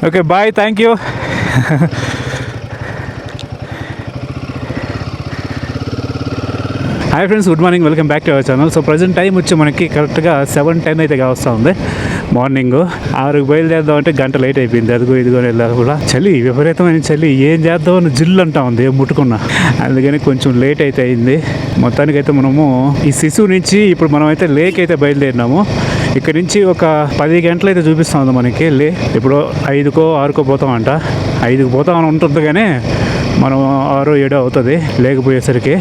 Okay bye, thank you. Hi friends, good morning, welcome back to our channel. So present time వచ్చి మనకి కరెక్ట్గా 7:10 అయితే కావస్తూ ఉంది. Morning 6కి బయలుదేరదాం అంటే గంట లేట్ అయిపోయింది. అదిగో ఇదిగో వెళ్ళాలి కూడా. చలి, విపరీతమైన చలి. ఏం చేద్దామని జిల్లు అంటా ఉంది ముట్టుకున్నా. అందుకని కొంచెం లేట్ అయితే అయింది. మొత్తానికైతే మనము ఈ శిశువు నుంచి ఇప్పుడు మనం అయితే లేక్ అయితే బయలుదేరినాము. ఇక్కడ నుంచి ఒక 10 గంటలు అయితే చూపిస్తూ ఉంది మనకి. ఇప్పుడు 5కో 6కో పోతామంట. 5కి పోతామని ఉంటుంది కానీ మనం 6, 7 అవుతుంది లేకపోయేసరికి.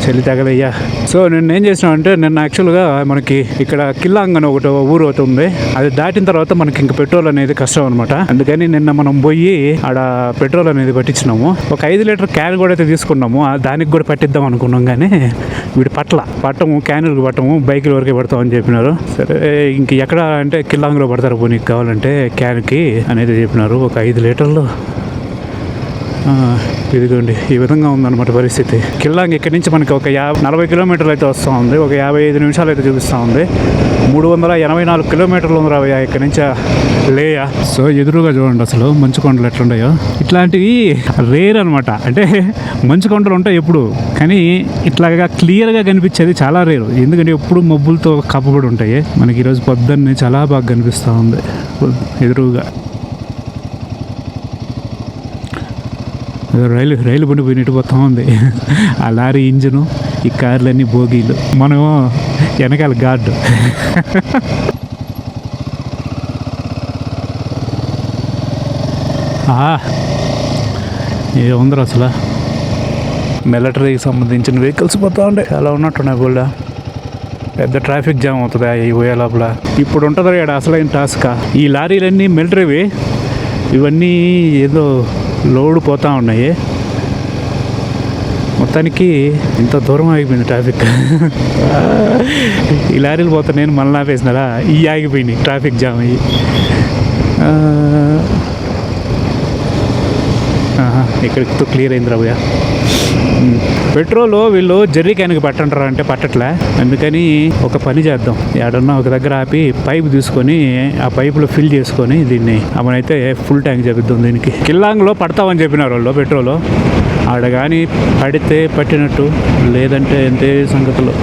చలి తగలయ్యా. సో నేను ఏం చేసినామంటే, నిన్న యాక్చువల్గా మనకి ఇక్కడ కిల్లాంగ్ అని ఒకటి ఊరు ఒకటి ఉంది. అది దాటిన తర్వాత మనకి ఇంక పెట్రోల్ అనేది కష్టం అనమాట. అందుకని నిన్న మనం పోయి ఆడ పెట్రోల్ అనేది పట్టించినాము. ఒక 5 లీటర్ క్యాన్ కూడా అయితే తీసుకున్నాము. దానికి కూడా పట్టిద్దాం అనుకున్నాం కానీ వీటి పట్టము క్యాన్లకు పట్టము, బైకుల వరకే పడతాం అని చెప్పినారు. సరే ఇంక ఎక్కడ అంటే కిల్లాంగ్లో పడతారు పోనీ కావాలంటే క్యాన్కి అనేది చెప్పినారు. ఒక 5 లీటర్లు ఇదిగోండి ఈ విధంగా ఉందన్నమాట పరిస్థితి. కిల్లాంగ్ ఇక్కడి నుంచి మనకి ఒక 40 కిలోమీటర్లు అయితే వస్తూ ఉంది. ఒక 55 నిమిషాలు అయితే చూపిస్తూ ఉంది. 384 కిలోమీటర్లు ఉంది రావయ్యా ఇక్కడి నుంచి లేయా. సో ఎదురుగా చూడండి అసలు మంచు కొండలు ఎట్లున్నాయో. ఇట్లాంటివి రేర్ అనమాట. అంటే మంచు కొండలు ఉంటాయి ఎప్పుడు, కానీ ఇట్లాగా క్లియర్గా కనిపించేది చాలా రేరు. ఎందుకంటే ఎప్పుడు మబ్బులతో కప్పబడి ఉంటాయి. మనకి ఈరోజు పొద్దున్నే చాలా బాగా కనిపిస్తూ ఉంది ఎదురుగా. రైలు బండి పోయినట్టు పోతా ఉంది. ఆ లారీ ఇంజను, ఈ కార్లన్నీ బోగీలు, మనం వెనకాల గార్డు. ఏముందరు అసలు మిలిటరీకి సంబంధించిన వెహికల్స్ పోతా ఉండే అలా ఉన్నట్టున్నాయి. కూడా పెద్ద ట్రాఫిక్ జామ్ అవుతుంది ఈ పోయే లోపల. ఇప్పుడు ఉంటుంది ఇక్కడ అసలైన టాస్క్. ఈ లారీలన్నీ మిలిటరీవి. ఇవన్నీ ఏదో లోడ్ పోతూ ఉన్నాయి. మొత్తానికి ఇంత దూరం ఆగిపోయింది ట్రాఫిక్. ఈ లారీలు పోతా నేను మళ్ళీ ఆపేసినారా, ఈ ఆగిపోయినాయి ట్రాఫిక్ జామ్ అయ్యి. ఇక్కడితో క్లియర్ అయింది రాబోయా. పెట్రోల్ వీళ్ళు జెర్రీ క్యాన్కి పట్టంటారా అంటే పట్టట్లే. అందుకని ఒక పని చేద్దాం, ఎక్కడన్నా ఒక దగ్గర ఆపి పైప్ తీసుకొని ఆ పైపులో ఫిల్ చేసుకొని దీన్ని మనమైతే ఫుల్ ట్యాంక్ చేపిద్దాం. దీనికి కిల్లాంగ్లో పడతామని చెప్పినారు వాళ్ళు పెట్రోల్. ఆడ కానీ పడితే పట్టినట్టు, లేదంటే ఎంతే సంగతులు.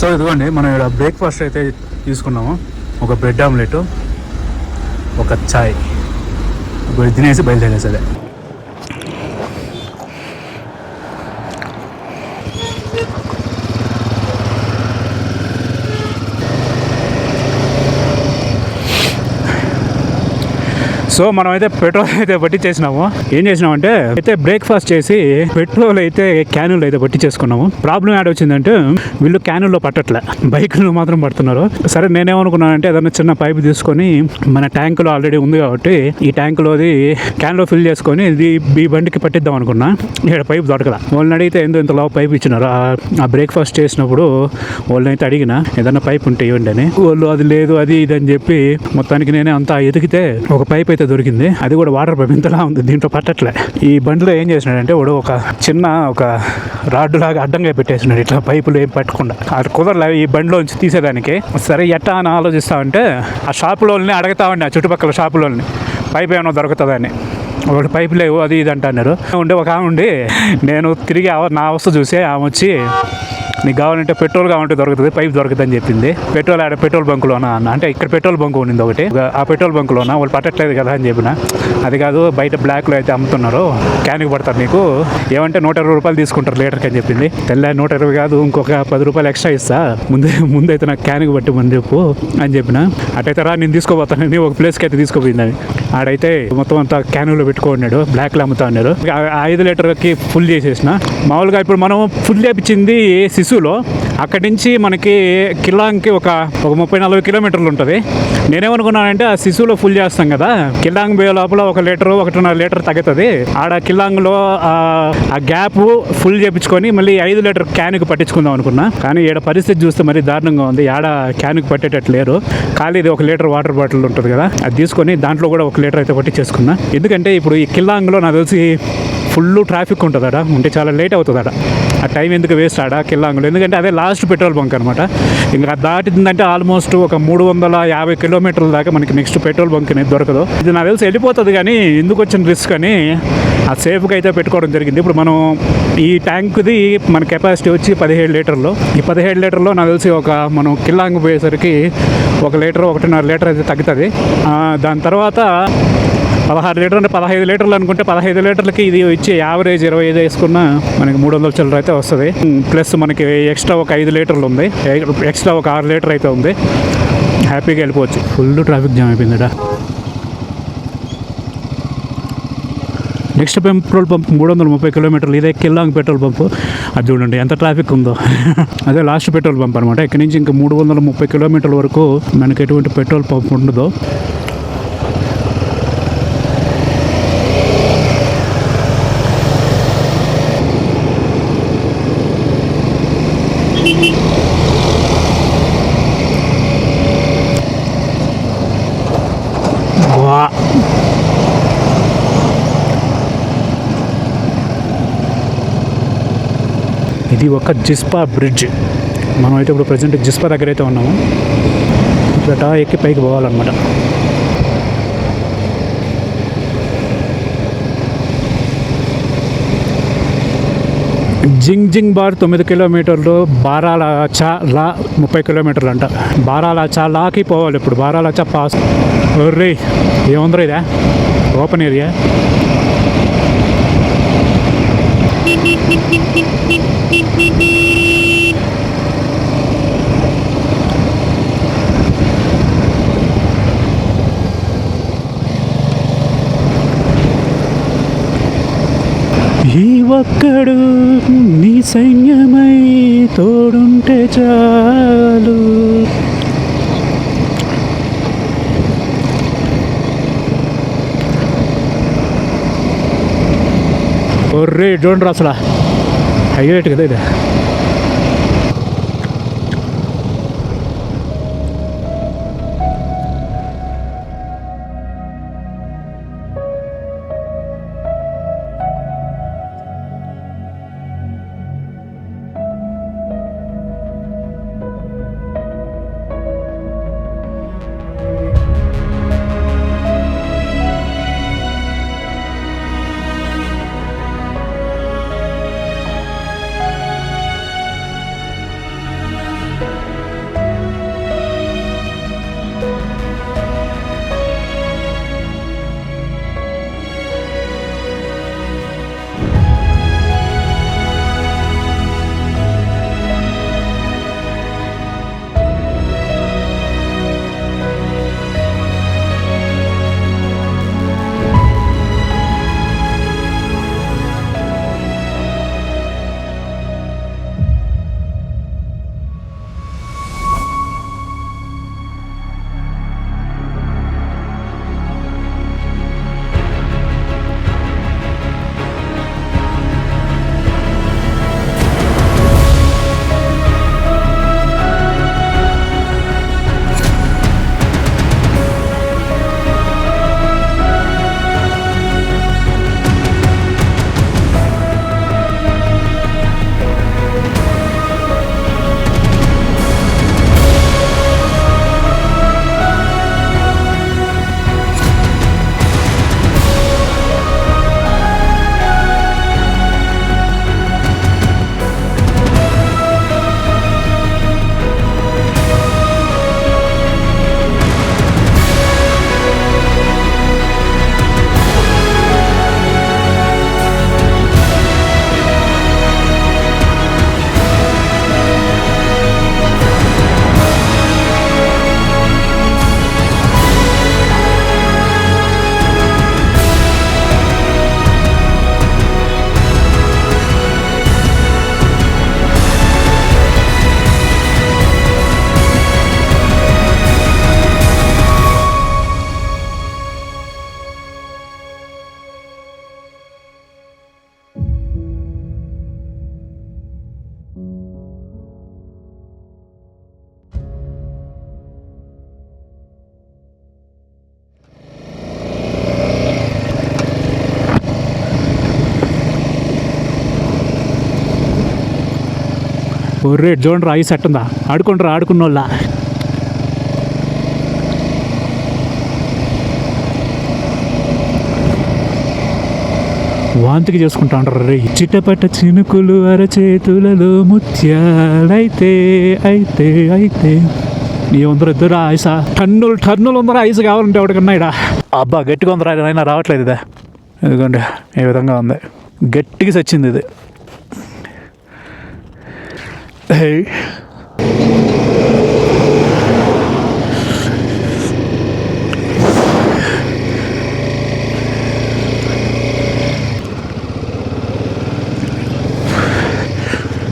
సో ఇదిగోండి మనం ఇక్కడ బ్రేక్ఫాస్ట్ అయితే తీసుకున్నాము. ఒక బ్రెడ్ ఆమ్లెట్, ఒక చాయ్ తినేసి బయలుదేరేసే. సో మనం అయితే పెట్రోల్ అయితే పట్టించేసినాము. ఏం చేసినామంటే అయితే బ్రేక్ఫాస్ట్ చేసి పెట్రోల్ అయితే క్యానులు అయితే పట్టించేసుకున్నాము. ప్రాబ్లం యాడ్ వచ్చిందంటే వీళ్ళు క్యానుల్లో పట్టట్లే, బైకులు మాత్రం పడుతున్నారు. సరే నేనేమనుకున్నానంటే ఏదైనా చిన్న పైపు తీసుకొని మన ట్యాంకులో ఆల్రెడీ ఉంది కాబట్టి ఈ ట్యాంకులోది క్యాన్లో ఫిల్ చేసుకొని ఇది ఈ బండికి పట్టిద్దాం అనుకున్నా. ఇక్కడ పైపు దొరకదా. వాళ్ళని అడిగితే ఇంతలో పైపు ఇచ్చినారు. ఆ బ్రేక్ఫాస్ట్ చేసినప్పుడు వాళ్ళని అయితే అడిగిన ఏదైనా పైప్ ఉంటే ఇవ్వండి అని. వాళ్ళు అది లేదు అది ఇది అని చెప్పి మొత్తానికి నేనే అంతా ఎతికితే ఒక పైప్ అయితే దొరికింది. అది కూడా వాటర్ పైప్ ఇంతలా ఉంది, దీంట్లో పట్టట్లే. ఈ బండిలో ఏం చేసినాడంటే వాడు ఒక చిన్న రాడ్డు లాగా అడ్డంగా పెట్టేసినాడు, ఇట్లా పైపులు ఏం పట్టకుండా. అది కుదరలే ఈ బండిలో నుంచి తీసేదానికి. సరే ఎట్టా అని ఆలోచిస్తామంటే ఆ షాపులోని అడుగుతామండి, ఆ చుట్టుపక్కల షాపులోని పైప్ ఏమైనా దొరుకుతుందని. ఒకటి పైపు లేవు అది ఇది అంటున్నారు. ఒక ఆమె ఉండి నేను తిరిగి నా అవస్థ చూసి ఆమె వచ్చి నీకు కావాలంటే పెట్రోల్ కావాలంటే దొరుకుతుంది, పైప్ దొరుకుతుంది అని చెప్పింది. పెట్రోల్ బంకులోనా అన్న అంటే ఇక్కడ పెట్రోల్ బంకు ఉండింది ఒకటి. ఆ పెట్రోల్ బంకులోనా వాళ్ళు పట్టట్లేదు కదా అని చెప్పిన. అది కాదు బయట బ్లాక్లో అయితే అమ్ముతున్నారు, క్యాన్కి పడతారు, నీకు ఏమంటే 120 రూపాయలు తీసుకుంటారు లీటర్కి అని చెప్పింది. తెల్ల 120 కాదు ఇంకొక 10 రూపాయలు ఎక్స్ట్రా ఇస్తా, ముందైతే నాకు క్యాన్కి పట్టమని చెప్పు అని చెప్పిన. అటైతే రా నేను తీసుకోపోతానని ఒక ప్లేస్కి అయితే తీసుకుపోయిందని. ఆడైతే మొత్తం అంతా క్యాన్లో పెట్టుకున్నాడు, బ్లాక్లో అమ్ముతా అన్నారు. 5 లీటర్కి ఫుల్ చేసేసిన. మామూలుగా ఇప్పుడు మనం ఫుల్ చేపించింది శిశువులో, అక్కడి నుంచి మనకి కిల్లాంగ్కి ఒక 30-40 కిలోమీటర్లు ఉంటుంది. నేనేమనుకున్నానంటే ఆ శిశువులో ఫుల్ చేస్తాం కదా, కిల్లాంగ్ పోయే లోపల 1 లీటరు 1.5 లీటర్ తగ్గుతుంది. ఆడ కిల్లాంగ్లో ఆ గ్యాప్ ఫుల్ చేపించుకొని మళ్ళీ 5 లీటర్ క్యాన్కి పట్టించుకుందాం అనుకున్నా. కానీ ఈడ పరిస్థితి చూస్తే మరీ దారుణంగా ఉంది. ఆడ క్యాన్కి పట్టేటట్టు లేరు. ఖాళీ ఇది 1 లీటర్ వాటర్ బాటిల్ ఉంటుంది కదా, అది తీసుకొని దాంట్లో కూడా 1 లీటర్ అయితే పట్టించేసుకున్నా. ఎందుకంటే ఇప్పుడు ఈ కిల్లాంగ్లో నాకు తెలిసి ఫుల్ ట్రాఫిక్ ఉంటుంది అక్కడ, ఉంటే చాలా లేట్ అవుతుంది అక్కడ. ఆ టైం ఎందుకు వేస్ట్ ఆడ కిల్లాంగులు, ఎందుకంటే అదే లాస్ట్ పెట్రోల్ బంక్ అనమాట. ఇంకా దాటిందంటే ఆల్మోస్ట్ ఒక 350 కిలోమీటర్ల దాకా మనకి నెక్స్ట్ పెట్రోల్ బంక్ అనేది దొరకదు. ఇది నాకు తెలిసి వెళ్ళిపోతుంది, కానీ ఎందుకు వచ్చిన రిస్క్ అని ఆ సేఫ్గా అయితే పెట్టుకోవడం జరిగింది. ఇప్పుడు మనం ఈ ట్యాంక్ది మన కెపాసిటీ వచ్చి 17 లీటర్లు. ఈ 17 లీటర్లో నాకు తెలిసి మనం కిల్లాంగ్ పోయేసరికి 1 లీటర్ 1.5 లీటర్ అయితే తగ్గుతుంది. దాని తర్వాత 16 లీటర్ అంటే 15 లీటర్లు అనుకుంటే 15 లీటర్లకి ఇది ఇచ్చే యావరేజ్ 25 వేసుకున్న మనకి 300 చిల్లర అయితే వస్తుంది. ప్లస్ మనకి ఎక్స్ట్రా ఒక 5 లీటర్లు ఉంది, ఎక్స్ట్రా ఒక 6 లీటర్ అయితే ఉంది. హ్యాపీగా వెళ్ళిపోవచ్చు. ఫుల్ ట్రాఫిక్ జామ్ అయిపోయిందిట. నెక్స్ట్ పెట్రోల్ పంప్ 330 కిలోమీటర్లు, ఇదే కిల్లాంగ్ పెట్రోల్ పంపు. అది చూడండి ఎంత ట్రాఫిక్ ఉందో. అదే లాస్ట్ పెట్రోల్ పంప్ అనమాట. ఇక్కడి నుంచి ఇంకా 330 కిలోమీటర్ల వరకు మనకి ఎటువంటి పెట్రోల్ పంప్ ఉండదు. ఇది ఒక జిస్పా బ్రిడ్జ్. మనం అయితే ఇప్పుడు ప్రజెంట్ జిస్పా దగ్గర అయితే ఉన్నాము. ఇట్లా ఎక్కి పైకి పోవాలన్నమాట. జింగ్ జింగ్ బార్ 9 కిలోమీటర్లు, బారాలాచా లా 30 కిలోమీటర్లు అంట. బారాలాచా లాకి పోవాలి ఇప్పుడు. బారాలాచా పాస్. ఒర్రే ఏముందరో ఇదా ఓపెన్ ఏరియా. ఈ ఒక్కడు నీ సైన్యమై తోడుంటే చాలు. ఒర్రే చూడండి అసలు హైలైట్ కదా ఇది. ఒర్రే చూడండి ఐస్ ఎట్టుందా, ఆడుకుంటారా ఆడుకున్నోళ్ళ. వాంతికి చేసుకుంటా ఉంటారు రే. చిట్టపట్ట చినుకులు అరచేతులలో ముత్యాలైతే అయితే అయితే ఏముందరూ ఇద్దరు ఐసా టన్నులు ఉందరా ఐస్ కావాలంటే ఎవరికన్నా ఇడా. అబ్బా గట్టిగా ఉందరా, అయినా రావట్లేదు ఇదే. ఎందుకంటే ఏ విధంగా ఉంది, గట్టిగా సచ్చింది ఇది.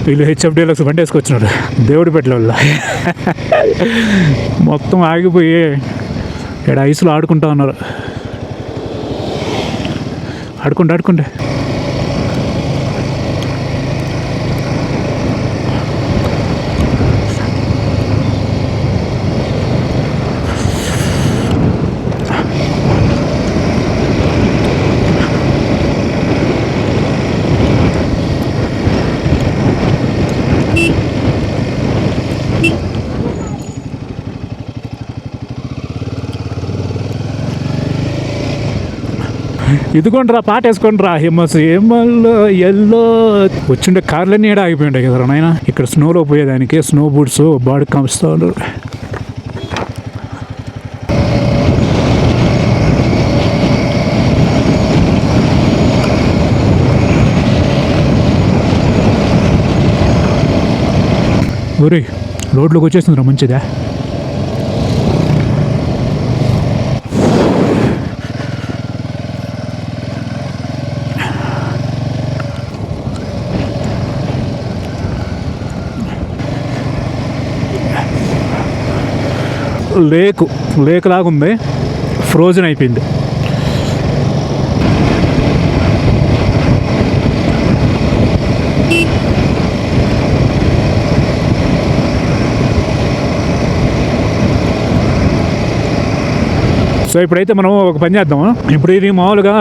వీళ్ళు హెచ్ఎఫ్ డీలక్స్ బండి వేసుకొచ్చినారు దేవుడి పెట్టల వల్ల. మొత్తం ఆగిపోయి ఇక్కడ ఐసులో ఆడుకుంటా ఉన్నారు. ఆడుకుంటే ఇదిగోండిరా పాట వేసుకోండిరా. హిమల్లో ఎల్లో వచ్చిండే కార్లన్నీ ఏడా ఆగిపోయి ఉంటాయి కదరా నాయన. ఇక్కడ స్నోలో పోయేదానికి స్నో బూట్స్ బాడీ కంపిస్తూ ఉంటారు. ఒరే రోడ్లోకి వచ్చేసిందిరా మంచిదా. లేక్ లాగా ఉంది, ఫ్రోజన్ అయిపోయింది. సో ఇప్పుడైతే మనం ఒక పని చేద్దాము. ఇప్పుడు ఇది మామూలుగా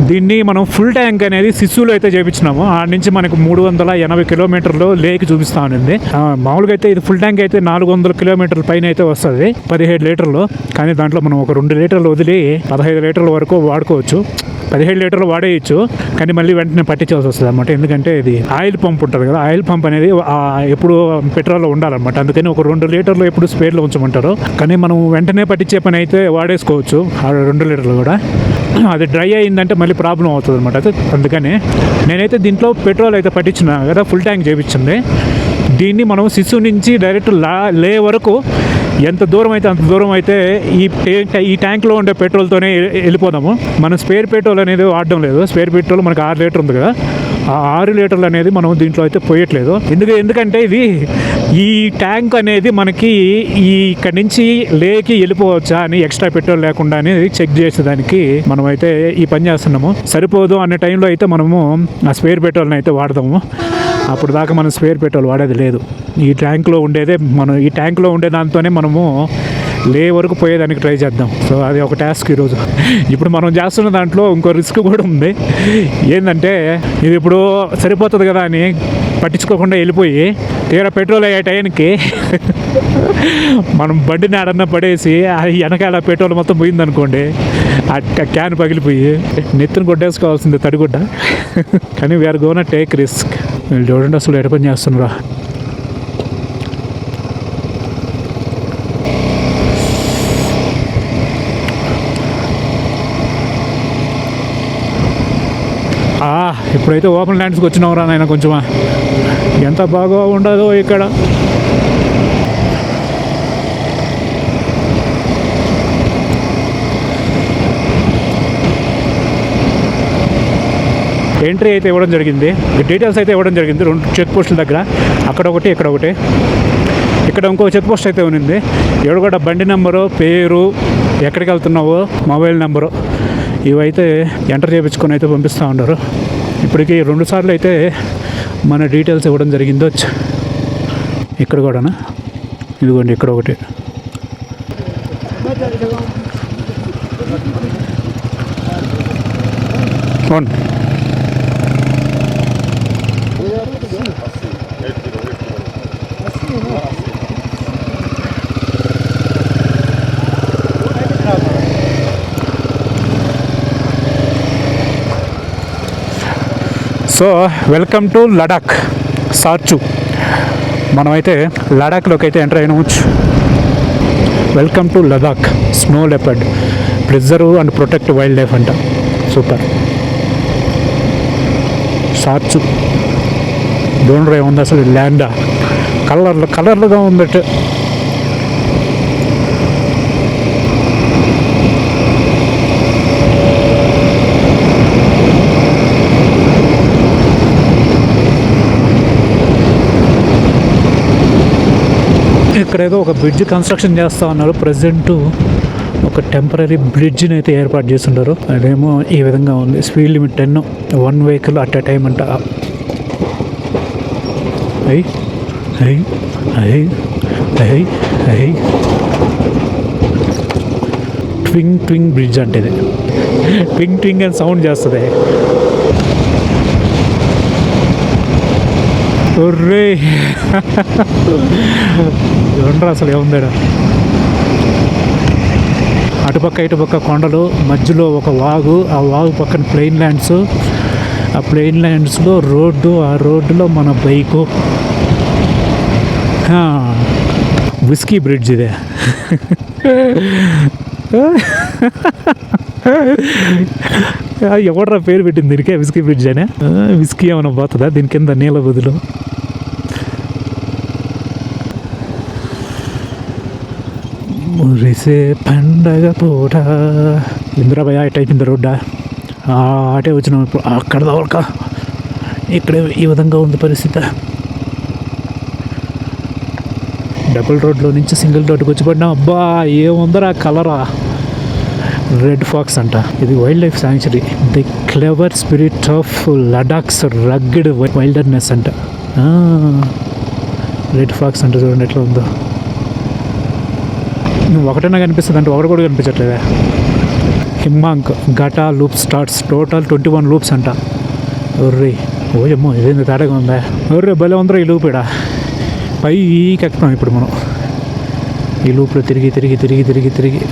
దీన్ని మనం ఫుల్ ట్యాంక్ అనేది సిస్సులో అయితే చేయించినాము. ఆడ నుంచి మనకు 380 కిలోమీటర్లు లేక్ చూపిస్తా ఉంది. మామూలుగా అయితే ఇది ఫుల్ ట్యాంక్ అయితే 400 కిలోమీటర్ల పైన అయితే వస్తుంది, 17 లీటర్లు. కానీ దాంట్లో మనం ఒక 2 లీటర్లు వదిలి 15 లీటర్ల వరకు వాడుకోవచ్చు. 17 లీటర్లు వాడేయచ్చు, కానీ మళ్ళీ వెంటనే పట్టించాల్సి వస్తుంది అనమాట. ఎందుకంటే ఇది ఆయిల్ పంప్ ఉంటుంది కదా, ఆయిల్ పంప్ అనేది ఎప్పుడు పెట్రోల్లో ఉండాలన్నమాట. అందుకని ఒక 2 లీటర్లు ఎప్పుడు స్పేర్లో ఉంచమంటారు. కానీ మనం వెంటనే పట్టించే పని అయితే వాడేసుకోవచ్చు ఆ 2 లీటర్లు కూడా. అది డ్రై అయిందంటే మళ్ళీ ప్రాబ్లం అవుతుంది అనమాట. అందుకని నేనైతే దీంట్లో పెట్రోల్ అయితే పట్టించిన కదా, ఫుల్ ట్యాంక్ చేయించింది. దీన్ని మనం సిస్సు నుంచి డైరెక్ట్ లే వరకు ఎంత దూరం అయితే అంత దూరం అయితే ఈ ట్యాంక్లో ఉండే పెట్రోల్తోనే వెళ్ళిపోదాము. మనం స్పేర్ పెట్రోల్ అనేది వాడడం లేదు. స్పేర్ పెట్రోల్ మనకు 6 లీటర్ ఉంది కదా, ఆ 6 లీటర్లు అనేది మనం దీంట్లో అయితే పోయట్లేదు. ఎందుకంటే ఇది ఈ ట్యాంక్ అనేది మనకి ఇక్కడి నుంచి లేకి వెళ్ళిపోవచ్చా అని ఎక్స్ట్రా పెట్రోల్ లేకుండా అనేది చెక్ చేసేదానికి మనం అయితే ఈ పని చేస్తున్నాము. సరిపోదు అనే టైంలో అయితే మనము ఆ స్పేర్ పెట్రోల్ని అయితే వాడదాము. అప్పుడు దాకా మనం స్పేర్ పెట్రోల్ వాడేది లేదు. ఈ ట్యాంక్లో ఉండే దాంతోనే మనము లే వరకు పోయేదానికి ట్రై చేద్దాం. సో అది ఒక టాస్క్ ఈరోజు. ఇప్పుడు మనం చేస్తున్న దాంట్లో ఇంకో రిస్క్ కూడా ఉంది. ఏంటంటే ఇది ఇప్పుడు సరిపోతుంది కదా అని పట్టించుకోకుండా వెళ్ళిపోయి తీరా పెట్రోల్ అయ్యే టైంకి మనం బండిని ఆడన్నా పడేసి వెనకాల పెట్రోల్ మొత్తం పోయిందనుకోండి, ఆ క్యాన్ పగిలిపోయి నెత్తిన కొట్టేసుకోవాల్సిందే తడిగుడ్డ. కానీ వీఆర్ గోనా టేక్ రిస్క్. వీళ్ళు చూడండి అసలు ఎడ పని చేస్తున్నారా. ఇప్పుడైతే ఓపెన్ ల్యాండ్స్కి వచ్చినావురా నాయన. కొంచెమా ఎంత బాగా ఉండదో ఇక్కడ. ఎంట్రీ అయితే ఇవ్వడం జరిగింది, డీటెయిల్స్ అయితే ఇవ్వడం జరిగింది 2 చెక్ పోస్టుల దగ్గర. అక్కడ ఒకటి, ఇక్కడ ఒకటి. ఇక్కడ ఇంకో చెక్ పోస్ట్ అయితే ఉంది. ఎవడు కూడా బండి నెంబరు, పేరు, ఎక్కడికి వెళ్తున్నావో, మొబైల్ నెంబరు ఇవైతే ఎంటర్ చేయించుకొని అయితే పంపిస్తూ ఉన్నారు. ఇప్పటికి 2 సార్లు అయితే మన డీటెయిల్స్ ఇవ్వడం జరిగిందో. ఇక్కడ కూడానా, ఇదిగోండి ఇక్కడ ఒకటి. అవును, so welcome to Ladakh Sarchu. మనమైతే లడాక్లోకి అయితే ఎంటర్ అయినవచ్చు. Welcome to Ladakh snow leopard preserve and protect wildlife అంట. సూపర్. సార్చు డోండ్రే ఉంది అసలు. ల్యాండా కలర్లుగా ఉందట. ఇక్కడ ఏదో ఒక బ్రిడ్జ్ కన్స్ట్రక్షన్ చేస్తూ ఉన్నారు. ప్రజెంట్ ఒక టెంపరీ బ్రిడ్జ్ని అయితే ఏర్పాటు చేస్తుంటారు. అదేమో ఈ విధంగా ఉంది. Speed limit 10, 1 vehicle at a time అంట. అయ్యి అయ్యి అయ్యి అయ్యి అయ్యి ట్వింగ్ బ్రిడ్జ్ అంటే ఇది. ట్వింగ్ అని సౌండ్ చేస్తుంది. ఒర్రే చూడండి అసలు ఏముందా. అటుపక్క ఇటుపక్క కొండలు, మధ్యలో ఒక వాగు, ఆ వాగు పక్కన ప్లెయిన్ ల్యాండ్స్, ఆ ప్లెయిన్ ల్యాండ్స్లో రోడ్డు, ఆ రోడ్డులో మన బైకు. విస్కీ బ్రిడ్జ్ ఇదే. ఎవడరా పేరు పెట్టింది దీనికే విస్కీ బ్రిడ్జ్ అనే? విస్కీ ఏమైనా పోతుందా దీని కింద నీళ్ళ బదులు? మురిసే పండగ పూట. ఇంద్రాబాయ్ అటు అయిపోయింది రోడ్డా. అటే వచ్చినాం ఇప్పుడు. అక్కడ దావక ఇక్కడ ఈ విధంగా ఉంది పరిస్థితి. డబుల్ రోడ్లో నుంచి సింగిల్ రోడ్డుకి వచ్చి పడినాం. అబ్బా ఏముందరా కలరా. రెడ్ ఫాక్స్ అంట. ఇది wildlife sanctuary. The clever spirit of Ladakh's rugged wilderness అంట. రెడ్ ఫాక్స్ అంట. చూడండి ఎట్లా ఉందో. నువ్వు ఒకటైనా కనిపిస్తుంది అంటే ఒకటి కూడా కనిపించట్లేదా. హిమ్మాంక్ గటా లూప్ స్టార్ట్స్. టోటల్ 21 లూప్స్ అంట. ఒర్రీ ఓయమ్మో ఇదేంది తేడాగా ఉందా. ఒర్రే భలే ఉందరో ఈ లూప్. ఇడా పైకి ఎక్కుతాం ఇప్పుడు మనం ఈ లూప్లో తిరిగి తిరిగి తిరిగి తిరిగి తిరిగి.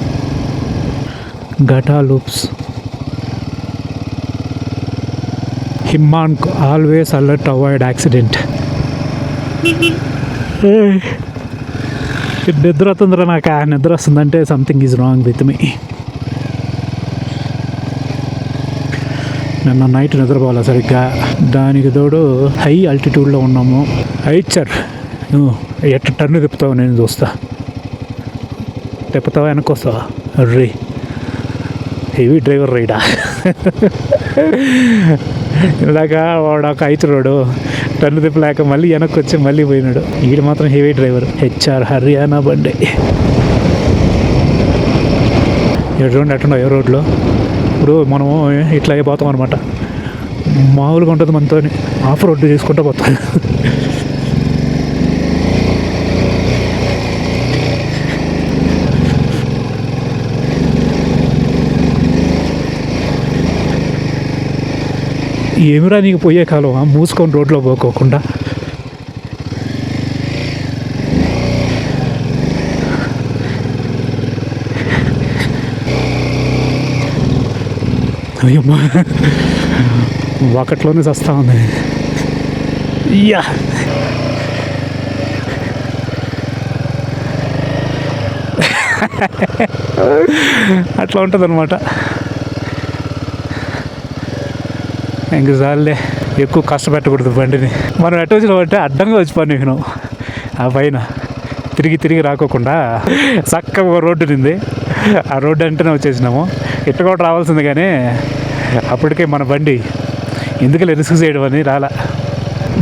Gata loops. Himank always alert avoid accident. నిద్ర వస్తుందిరా నాకు. నిద్ర వస్తుందంటే something is wrong with me. నిన్న నైట్ నిద్రపోవాలి సరిగ్గా. దానికి తోడు హై ఆల్టిట్యూడ్లో ఉన్నాము. హైచర్ ఎట్ట టర్న్ తిప్పుతావు నేను చూస్తా. తిప్పుతావా వెనక్కి వస్తావా? రే హెవీ డ్రైవర్ రైడా. ఇలాగా వాడు ఒక హైచరోడు టర్న్ తిప్పలేక మళ్ళీ వెనక్కి వచ్చి మళ్ళీ పోయినాడు. ఈడు మాత్రం హెవీ డ్రైవర్. హెచ్ఆర్ హర్యానా బండి. చూడండి ఎట్టుండో ఏ రోడ్లో. ఇప్పుడు మనము ఇట్లా పోతాం అనమాట. మామూలుగా ఉంటుంది మనతో. ఆఫ్ రోడ్డు చేసుకుంటూ పోతాం. ఏమిరా నీకు పోయే కాలం మూసుకొని రోడ్లో పోకోకుండా. అయ్యమ్మా ఒకట్లోనే చస్తా ఉంది. యా అట్లా ఉంటుంది అనమాట. ఇంక చాలే ఎక్కువ కష్టపెట్టకూడదు బండిని. మనం ఎట్ట వచ్చినాం అంటే అడ్డంగా వచ్చిపోయాను నేను. ఆ పైన తిరిగి తిరిగి రాకోకుండా చక్కగా రోడ్డు నింది. ఆ రోడ్డు అంటేనే వచ్చేసినాము. ఇట్ట కూడా రావాల్సింది కానీ అప్పటికే మన బండి ఎందుకు రిస్క్ చేయడం అని రాలా.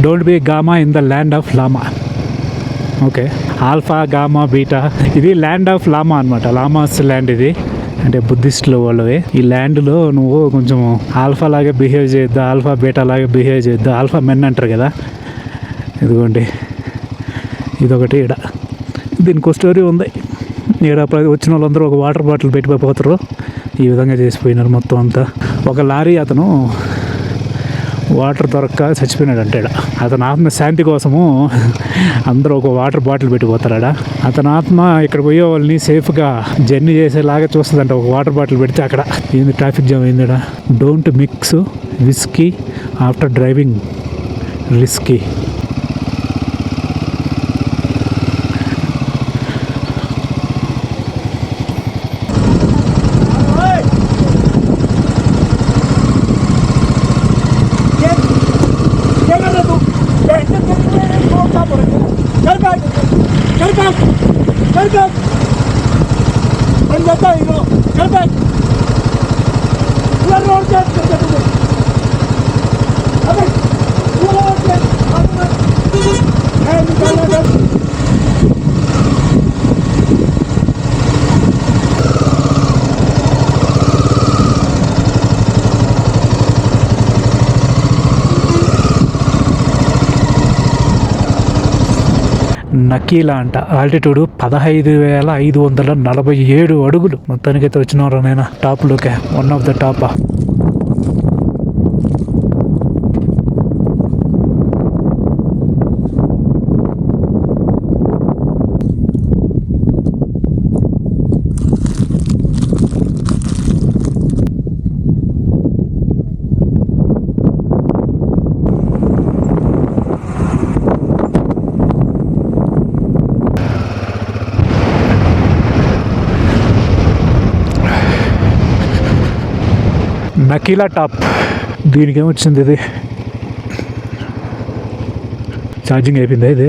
Don't be gama in the land of lama. Okay alpha gamma beta. ఇది ల్యాండ్ ఆఫ్ లామా అనమాట. లామాస్ ల్యాండ్ ఇది. అంటే బుద్ధిస్టులు వాళ్ళవి. ఈ ల్యాండ్లో నువ్వు కొంచెం ఆల్ఫా లాగా బిహేవ్ చేయొద్దు, ఆల్ఫా బీటా లాగా బిహేవ్ చేయొద్దు. ఆల్ఫా మెన్ అంటారు కదా. ఇదిగోండి ఇదొకటి. ఈడ దీనికి స్టోరీ ఉంది. ఈడ వచ్చిన వాళ్ళందరూ ఒక వాటర్ బాటిల్ పెట్టిపోతారు. ఈ విధంగా చేసిపోయినారు మొత్తం అంతా. ఒక లారీ అతను వాటర్ దొరక్క చచ్చిపోయినాడు అంటాడు. అతని ఆత్మ శాంతి కోసము అందరూ ఒక వాటర్ బాటిల్ పెట్టిపోతాడా. అతని ఆత్మ ఇక్కడ పోయే వాళ్ళని సేఫ్గా జర్నీ చేసేలాగా చూస్తుందంట. ఒక వాటర్ బాటిల్ పెడితే అక్కడ ఏంది ట్రాఫిక్ జామ్ అయిందా. Don't mix whisky after driving risky. Nakeela అంట. ఆల్టిట్యూడ్ 15,547 అడుగులు. మొత్తానికైతే వచ్చినవారు నేను టాప్లోకే, one of the top. Nakeela top. దీనికి ఏమొచ్చింది, ఇది ఛార్జింగ్ అయిపోయింది ఇది.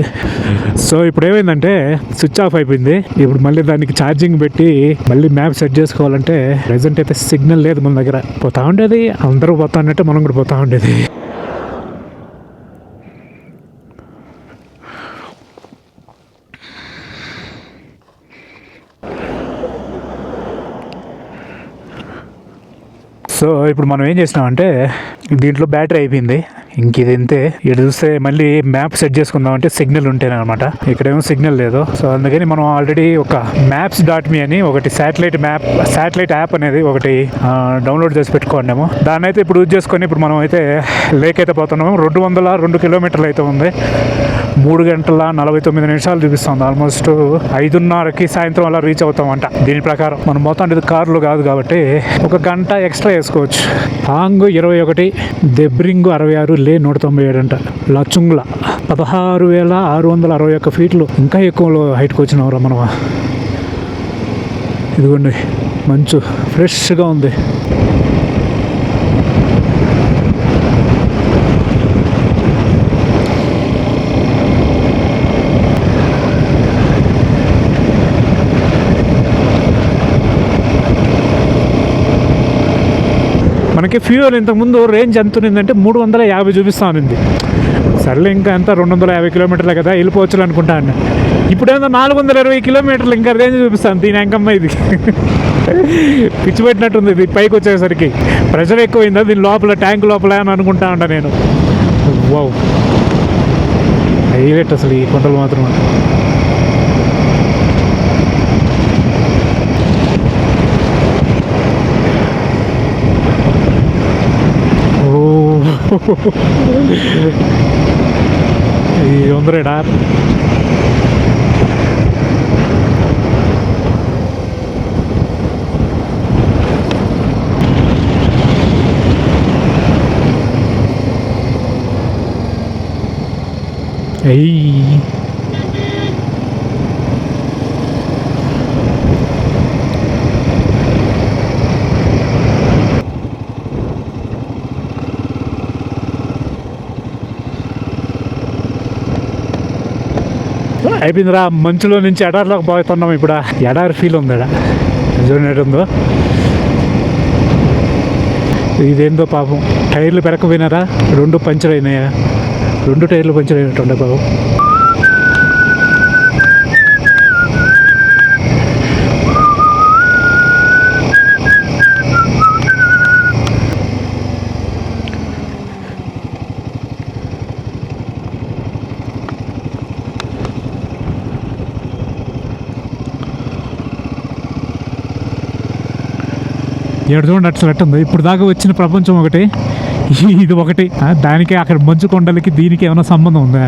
సో ఇప్పుడు ఏమైందంటే స్విచ్ ఆఫ్ అయిపోయింది. ఇప్పుడు మళ్ళీ దానికి ఛార్జింగ్ పెట్టి మళ్ళీ మ్యాప్ సెట్ చేసుకోవాలంటే ప్రెజెంట్ అయితే సిగ్నల్ లేదు మన దగ్గర. పోతా ఉండేది, అందరూ పోతా ఉన్నట్టే మనం కూడా పోతా ఉండేది. సో ఇప్పుడు మనం ఏం చేసినామంటే దీంట్లో బ్యాటరీ అయిపోయింది, ఇంక ఇది ఇంతే. ఇక్కడ చూస్తే మళ్ళీ మ్యాప్ సెట్ చేసుకుందామంటే సిగ్నల్ ఉంటేనమాట. ఇక్కడేమో సిగ్నల్ లేదు. సో అందుకని మనం ఆల్రెడీ ఒక maps.me అని ఒకటి శాటిలైట్ యాప్ అనేది ఒకటి డౌన్లోడ్ చేసి పెట్టుకున్నాము. దాన్ని అయితే ఇప్పుడు యూజ్ చేసుకొని ఇప్పుడు మనం అయితే లేక్ అయితే పోతున్నాము. 202 కిలోమీటర్లు అయితే ఉంది. 3 గంటల 49 నిమిషాలు చూపిస్తుంది. ఆల్మోస్ట్ 5:30కి సాయంత్రం అలా రీచ్ అవుతామంట. దీని ప్రకారం మనం మొత్తం ఇది కార్లు కాదు కాబట్టి 1 గంట ఎక్స్ట్రా వేసుకోవచ్చు. హాంగ్ 21, దెబ్రింగ్ 66, లే 197 అంట. లచుంగ్ల 16,661 ఫీట్లు. ఇంకా ఎక్కువ హైట్కి వచ్చినవరా మనం. ఇదిగోండి మంచు ఫ్రెష్గా ఉంది. మనకి ఫ్యూయల్ ఇంతకుముందు రేంజ్ ఎంత ఉన్నిందంటే 350 చూపిస్తా ఉంది. సర్లే ఇంకా ఎంత 250 కిలోమీటర్లే కదా వెళ్ళిపోవచ్చు అనుకుంటా అండి. ఇప్పుడేమో 420 కిలోమీటర్లు ఇంకా రేంజ్ చూపిస్తాను. దీని ఎంకమ్మ ఇది పిచ్చి పెట్టినట్టుంది. ఇది పైకి వచ్చేసరికి ప్రెషర్ ఎక్కువైందా దీని లోపల, ట్యాంక్ లోపల అని అనుకుంటా ఉంటా నేను. వావ్, హైలైట్ అసలు ఈ కొండలు మాత్రం. ఈ ఉందరేడా అయిపోయిందిరా. మంచులో నుంచి ఎడారిలోకి పోతున్నాం. ఇప్పుడు ఎడారి ఫీల్ ఉంది. చూడండి ఇదేందో పాపం. టైర్లు పెరకపోయినారా, 2 పంచర్ అయినాయా? 2 టైర్లు పంచర్ అయినట్టుండే పాపం. ఇక్కడ చూడండి అట్లా ఎట్టుంది. ఇప్పుడు దాకా వచ్చిన ప్రపంచం ఒకటి, ఇది ఒకటి. దానికి అక్కడ మంచు కొండలకి దీనికి ఏమైనా సంబంధం ఉందా?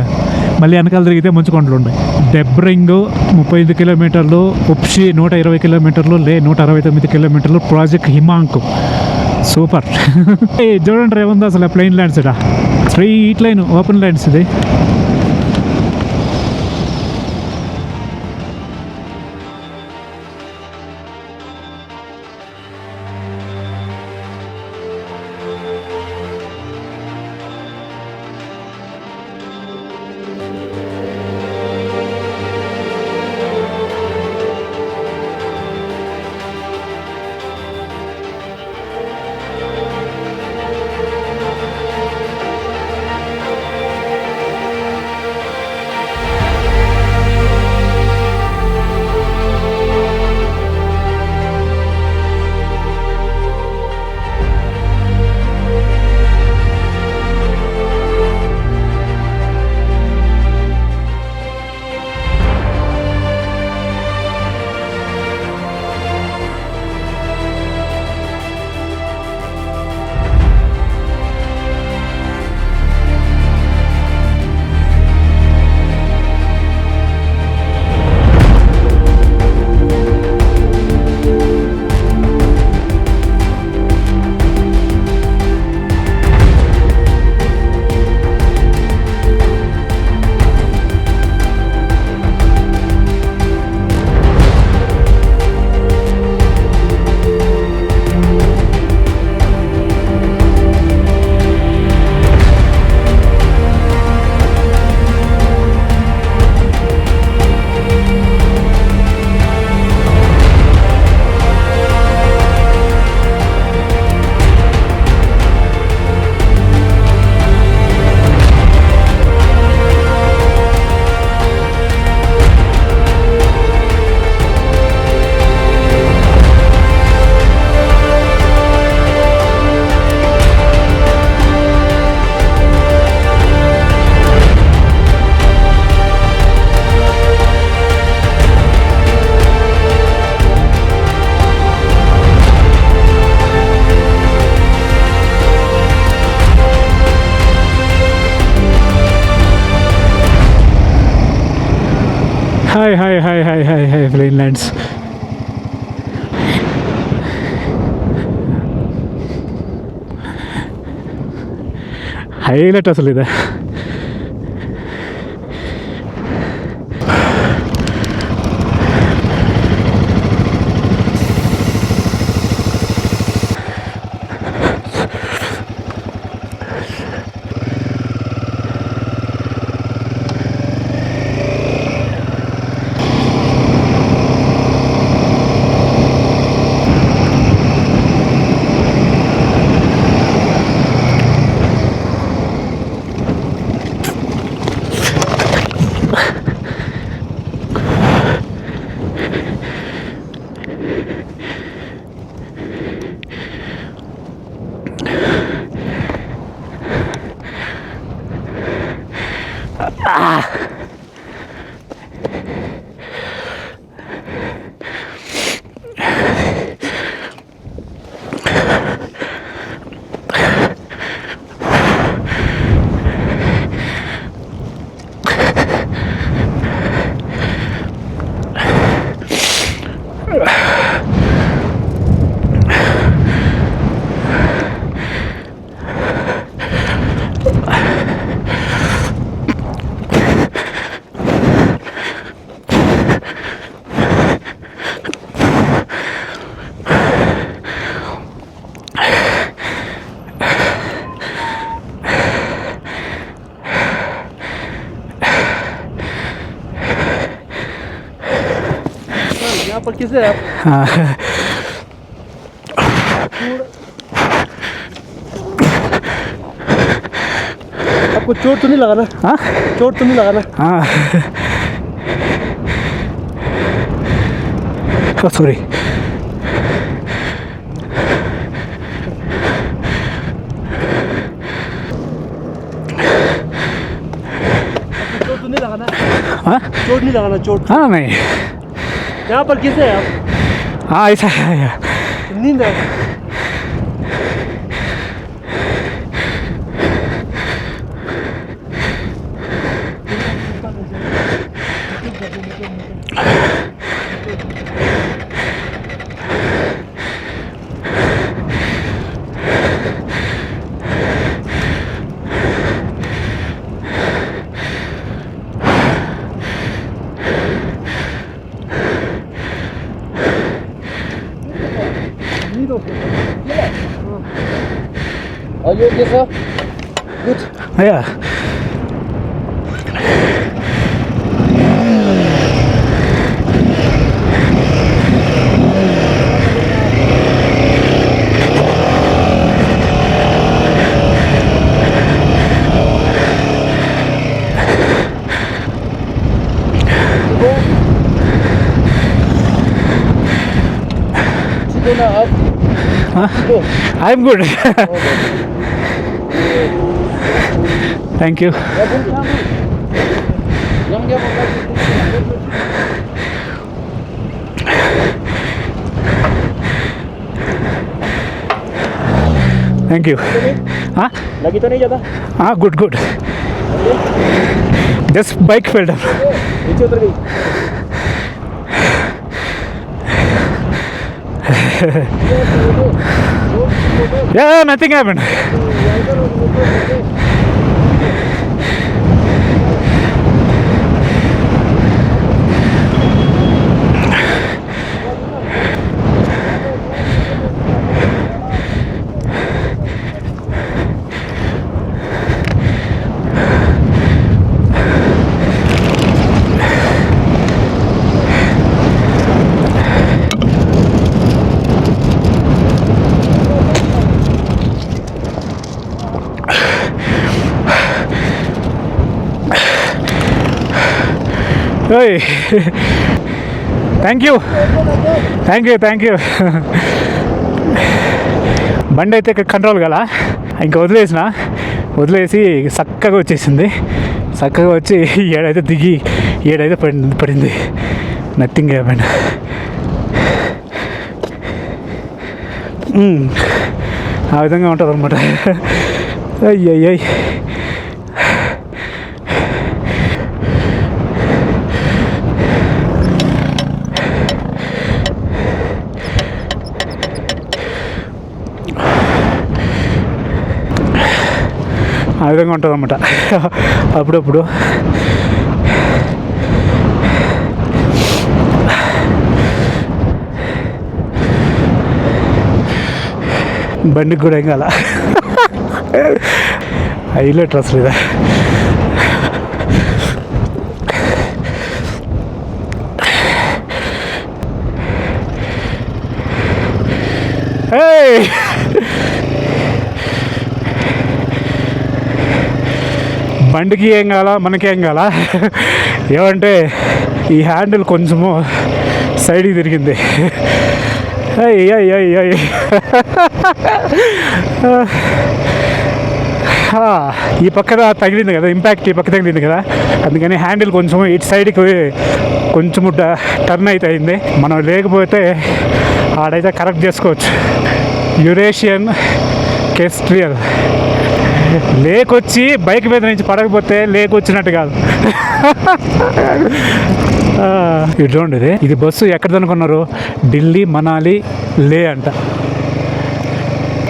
మళ్ళీ వెనకాల తిరిగితే మంచు కొండలు ఉన్నాయి. డెబ్రింగ్ 35 కిలోమీటర్లు, ఉప్షి 120 కిలోమీటర్లు, లే 169 కిలోమీటర్లు, ప్రాజెక్ట్ హిమాంక్. సూపర్. చూడండి ఏముంది అసలు ప్లెయిన్ ల్యాండ్స్ ఇట, స్ట్రైట్ లైన్ ఓపెన్ ల్యాండ్స్ ఇది. Hi plain lands. హైలైట్ అసలు ఇదే. यहाँ पर किसे है आपको चोट तो नहीं लगा ना? हाँ चोट तो नहीं लगा ना? हाँ सॉरी चोट तो नहीं लगा ना? हाँ चोट नहीं लगा ना? चोट हाँ नहीं यहाँ पर किसे है आप? हाँ ऐसा है नींद है Are you okay, sir? Good. అయ్యా Chico na up. Chico. I'm good thank you thank you Lagi to nahi jata. Good good just bike fell down नीचे उतर गई. Yeah nothing happened thank you బండి అయితే కంట్రోల్ కదా ఇంకా వదిలేసి చక్కగా వచ్చేసింది. చక్కగా వచ్చి ఏడైతే దిగి ఏడైతే పడింది. Nothing happened. ఆ విధంగా ఉంటుంది అనమాట. అయ్యయ్యయ్ ఆ విధంగా ఉంటుంది అన్నమాట అప్పుడప్పుడు. బండికి కూడా ఏం కాల. హైలైట్ అసలు ఇదా. బండికి ఏం కావాలా మనకేం కావాలా ఏమంటే ఈ హ్యాండిల్ కొంచెము సైడ్కి తిరిగింది. ఈ పక్కన తగిలింది కదా, ఇంపాక్ట్ ఈ పక్క తగిలింది కదా, అందుకని హ్యాండిల్ కొంచెం ఇటు సైడ్కి కొంచెము టర్న్ అయితే అయింది. మనం లేకపోతే ఆడైతే కరెక్ట్ చేసుకోవచ్చు. యురేషియన్ కెస్ట్రియల్ లేకొచ్చి బైక్ మీద నుంచి పడకపోతే లేకొచ్చినట్టు కాదు. ఇది చూడండి, ఇది బస్సు ఎక్కడ అనుకున్నారు, ఢిల్లీ మనాలి లే అంట.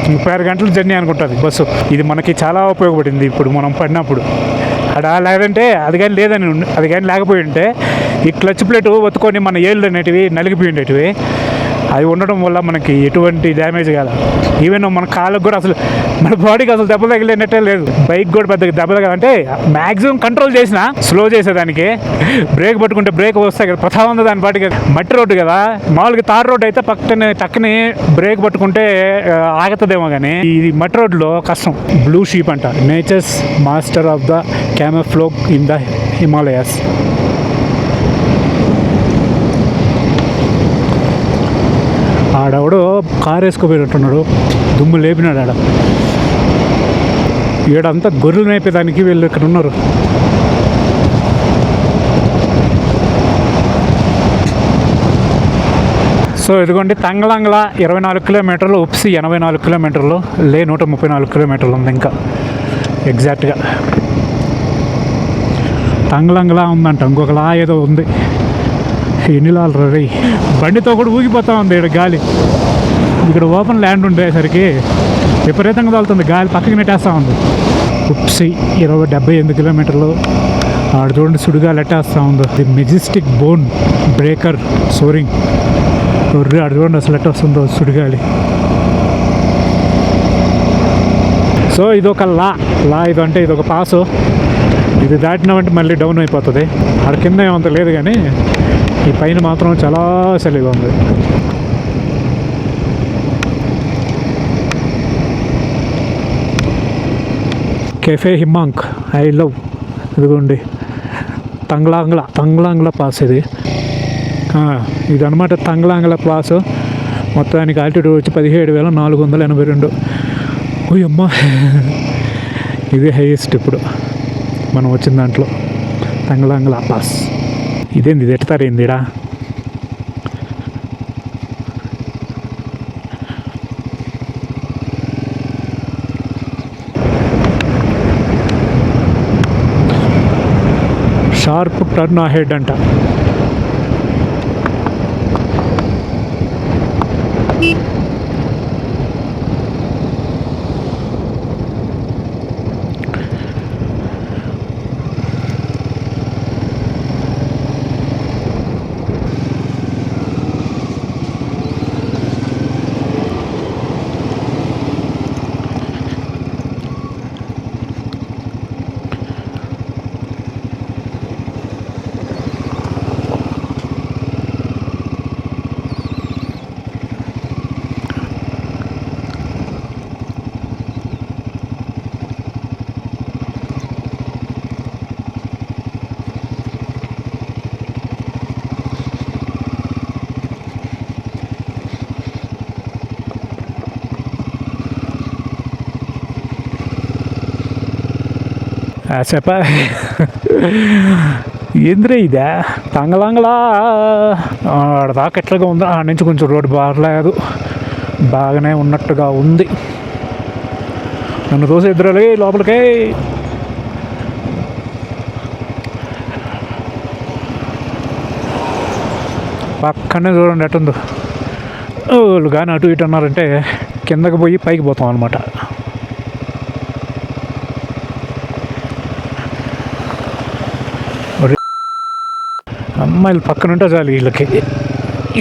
36 గంటల జర్నీ అనుకుంటుంది బస్సు. ఇది మనకి చాలా ఉపయోగపడింది ఇప్పుడు మనం పడినప్పుడు. అక్కడ లేదంటే అది కానీ లేకపోయి ఉంటే ఈ క్లచ్ ప్లేట్ ఒత్తుకొని మన ఏళ్ళు అనేటివి నలిగిపోయి ఉండేటివి. అవి ఉండడం వల్ల మనకి ఎటువంటి డ్యామేజ్ కాదు. ఈవెన్ మన కాళ్ళకు కూడా అసలు మన బాడీకి అసలు దెబ్బ తగిలినట్టే లేదు. బైక్ కూడా పెద్దగా దెబ్బ తగలంటే మ్యాక్సిమం కంట్రోల్ చేసిన స్లో చేసేదానికి. బ్రేక్ పట్టుకుంటే బ్రేక్ వస్తాయి కదా, ప్రథా ఉంది దాని పాటికి. మట్టి రోడ్డు కదా, మామూలుగా తార్ రోడ్డు అయితే టక్కని బ్రేక్ పట్టుకుంటే ఆగుతుందేమో, కానీ ఈ మట్టి రోడ్లో కష్టం. బ్లూ షీప్ అంట, nature's master of the camouflage in the Himalayas. ఆడెవడో కారు వేసుకుపోయినట్టున్నాడు, దుమ్ము లేపినాడు ఆడ. ఈడంతా గొర్రెలు మేపేదానికి వీళ్ళు ఇక్కడ ఉన్నారు. సో ఇదిగోండి, తంగళంగల 24 కిలోమీటర్లు, ఉప్సి 84 కిలోమీటర్లు, లే 134 కిలోమీటర్లు ఉంది ఇంకా ఎగ్జాక్ట్గా. తంగళంగల ఉందంట, ఇంకొకలా ఏదో ఉంది. ఎన్నిలాలు రవి బండితో కూడా ఊగిపోతూ ఉంది ఇక్కడ గాలి. ఇక్కడ ఓపెన్ ల్యాండ్ ఉండేసరికి విపరీతంగా తోలుతుంది గాలి, పక్కకి నెట్టేస్తూ ఉంది. ఉప్సి 78 కిలోమీటర్లు. ఆడ చూడండి సుడిగాలి ఎట్టేస్తూ ఉంది. The Majestic bone breaker soaring. ఆడ చూడండి అసలు ఎట్ట వస్తుందో సుడిగాలి. సో ఇదొక లా ఇదంటే ఇదొక పాసు. ఇది దాటినామంటే మళ్ళీ డౌన్ అయిపోతుంది. ఆడ కింద ఏమంత లేదు కానీ ఈ పైన మాత్రం చాలా చలిగా ఉంది. Cafe Himank I love. ఇదిగోండి తంగ్లాంగ్లా పాస్ ఇది. ఇదనమాట తంగ్లాంగ్లా పాస్. మొత్తానికి ఆల్టిట్యూడ్ వచ్చి 17,482. అమ్మా ఇది హైయెస్ట్ ఇప్పుడు మనం వచ్చిన దాంట్లో తంగ్లాంగ్లా పాస్. ఇదేంది ఇది ఎడతారేందిడా? షార్ప్ టర్న్ అహెడ్ అంట. చెప్ప ఏంద్రే ఇదే తంగలాంగలా దాకా ఎట్లాగా ఉందో. ఆడ నుంచి కొంచెం రోడ్డు బాగలేదు, బాగానే ఉన్నట్టుగా ఉంది. నన్ను రోజు ఎదురాలి లోపలికి. పక్కనే చూడండి ఎట్టుందో. వాళ్ళు కానీ అటు ఇటు అన్నారంటే కిందకి పోయి పైకి పోతాం అనమాట. అమ్మాయిలు పక్కన ఉంటే చాలు వీళ్ళకి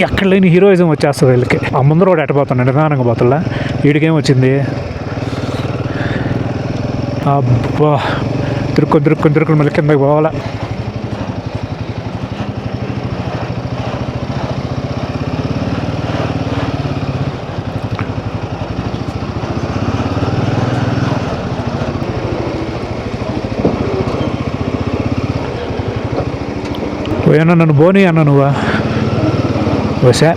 ఎక్కడ లేని హీరోయిజం వచ్చేస్తుంది వీళ్ళకి. ఆ ముందర కూడా ఎట్టబోతున్నాడు నిదానంగా పోతుల్లా. వీడికేం వచ్చింది? అబ్బా తిరుక్కొని మళ్ళీ కిందకి పోవాలా. పోయినా నన్ను బోని అన్న నువ్వా వసా.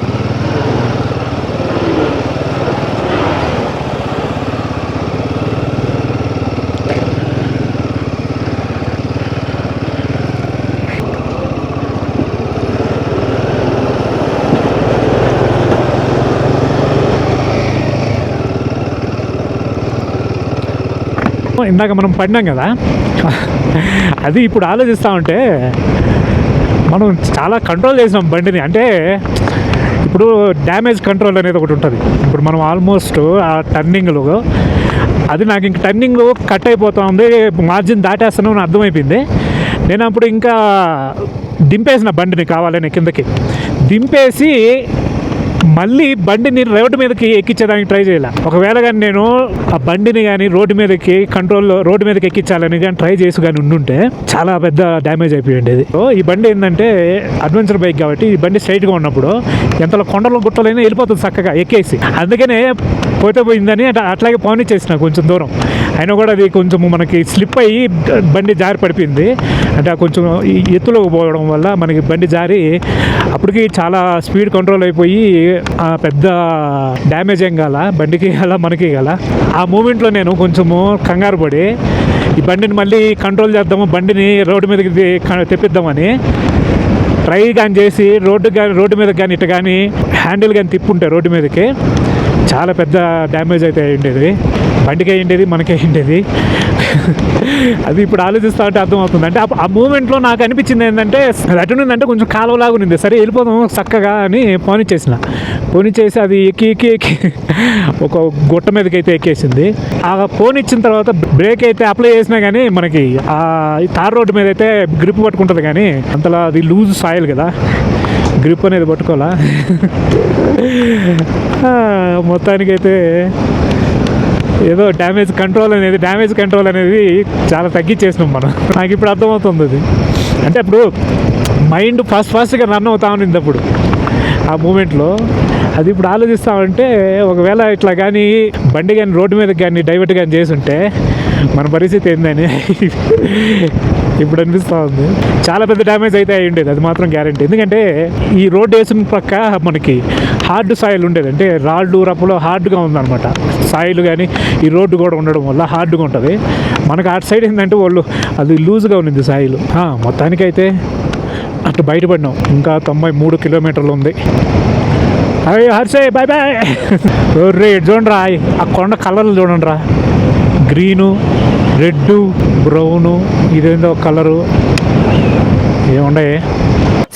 ఇందాక మనం పడినాం కదా, అది ఇప్పుడు ఆలోచిస్తూ ఉంటే మనం చాలా కంట్రోల్ చేసినాం బండిని. అంటే ఇప్పుడు డ్యామేజ్ కంట్రోల్ అనేది ఒకటి ఉంటుంది. ఇప్పుడు మనం ఆల్మోస్ట్ ఆ టర్నింగ్లో అది నాకు ఇంక టర్నింగ్ కట్ అయిపోతూ ఉంది, మార్జిన్ దాటేస్తున్నాం అర్థమైపోయింది. నేను అప్పుడు ఇంకా దింపేసిన బండిని కావాలని కిందకి దింపేసి మళ్ళీ బండిని రోడ్డు మీదకి ఎక్కించడానికి ట్రై చేయాలి. ఒకవేళ కానీ నేను ఆ బండిని కానీ రోడ్డు మీదకి రోడ్డు మీదకి ఎక్కించాలని కానీ ట్రై చేసి కానీ ఉండుంటే చాలా పెద్ద డ్యామేజ్ అయిపోయి ఉండేది. ఈ బండి ఏంటంటే అడ్వెంచర్ బైక్ కాబట్టి ఈ బండి స్ట్రైట్గా ఉన్నప్పుడు ఎంతలో కొండలు గుట్టలైనా వెళ్ళిపోతుంది చక్కగా ఎక్కేసి. అందుకనే పోయిందని అట్లాగే పవనిచ్చేసిన కొంచెం దూరం. అయినా కూడా అది కొంచెం మనకి స్లిప్ అయ్యి బండి జారి పడిపోయింది. అంటే కొంచెం ఎత్తులో పోవడం వల్ల మనకి బండి జారి అప్పటికి చాలా స్పీడ్ కంట్రోల్ అయిపోయి పెద్ద డ్యామేజ్ ఏం కాల బండికి కాల మనకి కాల. ఆ మూమెంట్లో నేను కొంచెము కంగారు పడి ఈ బండిని మళ్ళీ కంట్రోల్ చేద్దాము, బండిని రోడ్డు మీదకి తెప్పిద్దామని ట్రై కానీ చేసి రోడ్డు మీద కానీ ఇటు కానీ హ్యాండిల్ కానీ తిప్పుంటే రోడ్డు మీదకి చాలా పెద్ద డ్యామేజ్ అయితే అయ్యిండేది. బండికి అయ్యిండేది, మనకి అయ్యిండేది. అది ఇప్పుడు ఆలోచిస్తూ ఉంటే అర్థమవుతుంది. అంటే ఆ మూమెంట్లో నాకు అనిపించింది ఏంటంటే అటుందంటే కొంచెం కాలువలాగా ఉంది, సరే వెళ్ళిపోదాం చక్కగా అని పోనిచ్చేసి అది ఎక్కి ఒక గుట్ట మీదకి అయితే ఎక్కేసింది. ఆ పోనిచ్చిన తర్వాత బ్రేక్ అయితే అప్లై చేసినా కానీ మనకి ఆ తార్ రోడ్డు మీద అయితే గ్రిప్ పట్టుకుంటుంది, కానీ అంతలా అది లూజ్ సాయిల్ కదా, గ్రిప్ అనేది పట్టుకోవాలా. మొత్తానికైతే ఏదో డ్యామేజ్ కంట్రోల్ అనేది చాలా తగ్గించేసినాం మనం. నాకు ఇప్పుడు అర్థమవుతుంది అది. అంటే అప్పుడు మైండ్ ఫాస్ట్గా రన్ అవుతా ఉన్నింది అప్పుడు ఆ మూమెంట్లో. అది ఇప్పుడు ఆలోచిస్తామంటే ఒకవేళ ఇట్లా కానీ బండి కానీ రోడ్డు మీద కానీ డైవర్ట్ కానీ చేసి ఉంటే మన పరిస్థితి ఏందని ఇప్పుడు అనిపిస్తూ ఉంది. చాలా పెద్ద డ్యామేజ్ అయితే అయి ఉండేది, అది మాత్రం గ్యారెంటీ. ఎందుకంటే ఈ రోడ్డు వేసిన పక్క మనకి హార్డ్ సాయిల్ ఉండేది, అంటే రాళ్ళు రప్పలో హార్డ్గా ఉందన్నమాట సాయిల్. కానీ ఈ రోడ్డు కూడా ఉండడం వల్ల హార్డ్గా ఉంటుంది. మనకు అటు సైడ్ ఏంటంటే వాళ్ళు అది లూజ్గా ఉన్నింది సాయిల్. మొత్తానికైతే అటు బయటపడినాం. ఇంకా 93 కిలోమీటర్లు ఉంది. అయ్యో హర్షయ్ బాయ్ బాయ్. రేట్ చూడండి రా, ఆ కొండ కలర్లు చూడండి రా, గ్రీను, రెడ్, బ్రౌను, ఇదేందో కలరు ఏముండయి.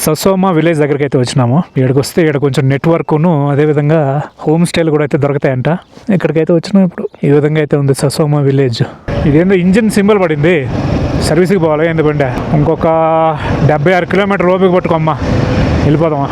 ససోమా విలేజ్ దగ్గరికి అయితే వచ్చినాము. ఇక్కడికి వస్తే ఇక్కడ కొంచెం నెట్వర్క్ను అదేవిధంగా హోమ్ స్టేలు కూడా అయితే దొరుకుతాయంట. ఇక్కడికైతే వచ్చినాం ఇప్పుడు. ఈ విధంగా అయితే ఉంది ససోమా విలేజ్. ఇదేందో ఇంజిన్ సింబల్ పడింది, సర్వీస్కి పోవాలి ఎందుకంటే. ఇంకొక 76 కిలోమీటర్ ఓపిక పట్టుకోమ్మా, వెళ్ళిపోదామా.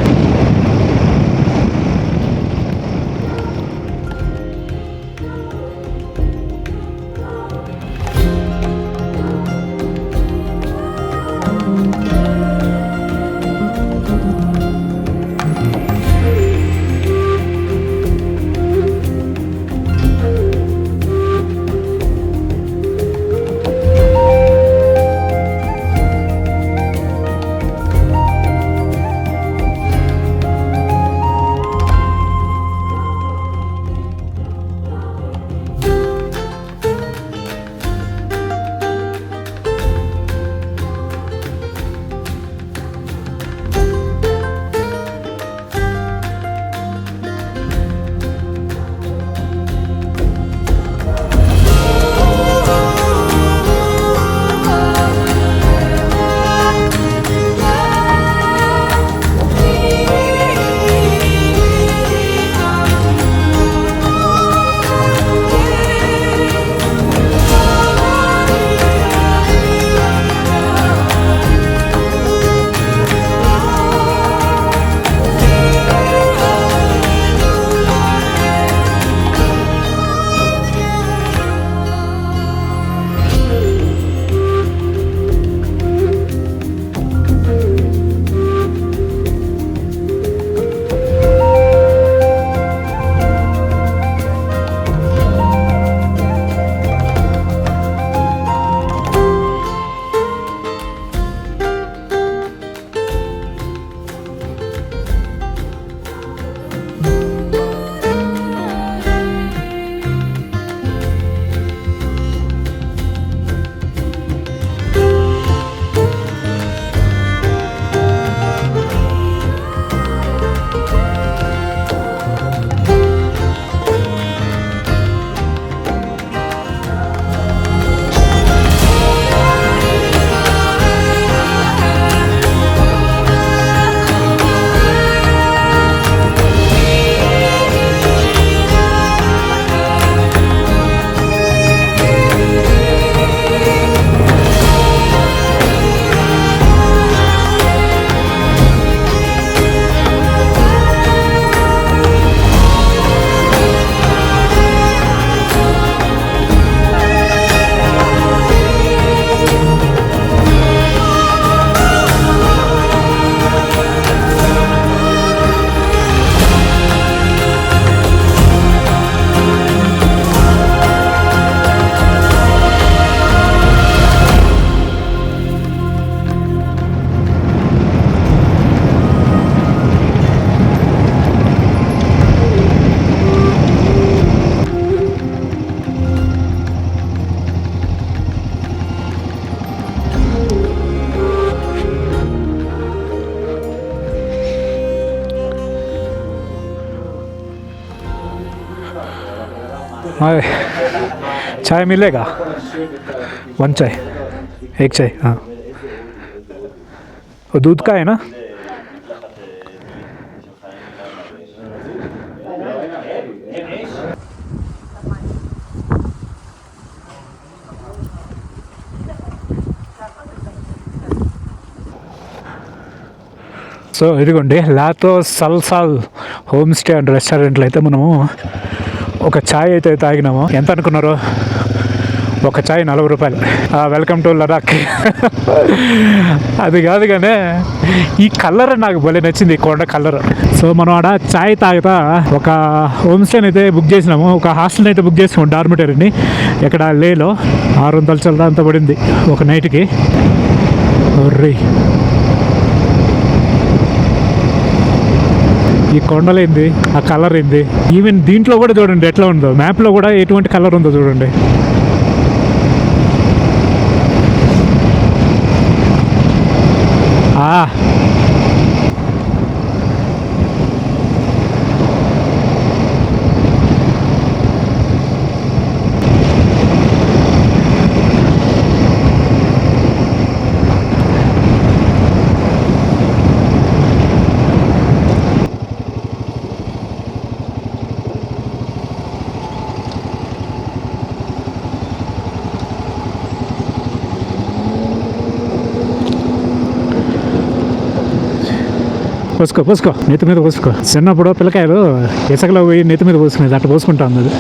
चाय मिलेगा? 1 चाय, 1 चाय। हाँ, वो दूध का है ना? సో ఇదిగోండి లాతో సల్సాల్ హోమ్ స్టే అండ్ రెస్టారెంట్లో అయితే మనము ఒక ఛాయ్ అయితే తాగినాము. ఎంత అనుకున్నారు? ఒక ఛాయ్ 40 రూపాయలు. Welcome to Ladakh. అది కాదు కానీ ఈ కలర్ నాకు భలే నచ్చింది, ఈ కొండ కలర్. సో మనం ఆడ ఛాయ్ తాగుతా ఒక హోమ్ స్టేని అయితే బుక్ చేసినాము, ఒక హాస్టల్ని అయితే బుక్ చేసినాము, డార్మిటరీని. ఇక్కడ లేలో 600 చల్లదా అంత పడింది ఒక నైట్కి. ఒర్రీ, ఈ కొండలేంది, ఆ కలర్ ఏంది, ఈవెన్ దీంట్లో కూడా చూడండి ఎట్లా ఉందో, మ్యాప్లో కూడా ఎటువంటి కలర్ ఉందో చూడండి. పోసుకో నెత్తి మీద పోసుకో. చిన్నప్పుడు పిల్లకాయలు ఇసుకలో పోయి నెత్తి మీద పోసుకునేది, అట్లా పోసుకుంటా ఉంది.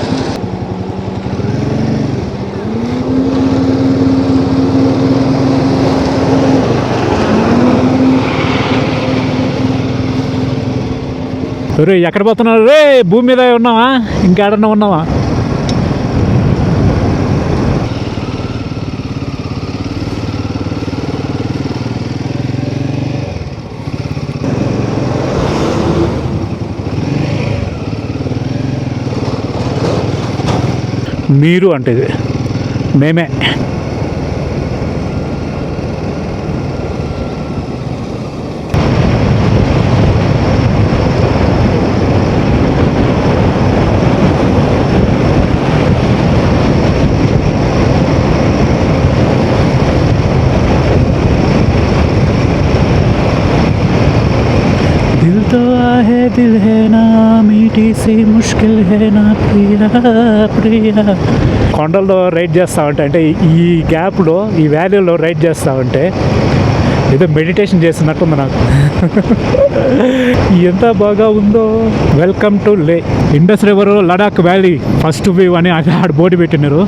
రే ఎక్కడ పోతున్నారు? రే భూమి మీద ఉన్నావా, ఇంకేడన్నా ఉన్నావా? మీరు అంటే ఇది మేమే. दिल तो आहे दिल है ना मीठी सी मुश्किल है ना ప్రియా ప్రియా. కొండల్లో రైడ్ చేస్తూ ఉంటే, అంటే ఈ గ్యాప్లో ఈ వ్యాలీలో రైడ్ చేస్తూ ఉంటే ఏదో మెడిటేషన్ చేస్తున్నట్టుంది నాకు. ఎంత బాగా ఉందో. వెల్కమ్ టు లే. Indus river Ladakh valley first view అని ఆడ బోర్డు పెట్టినారు.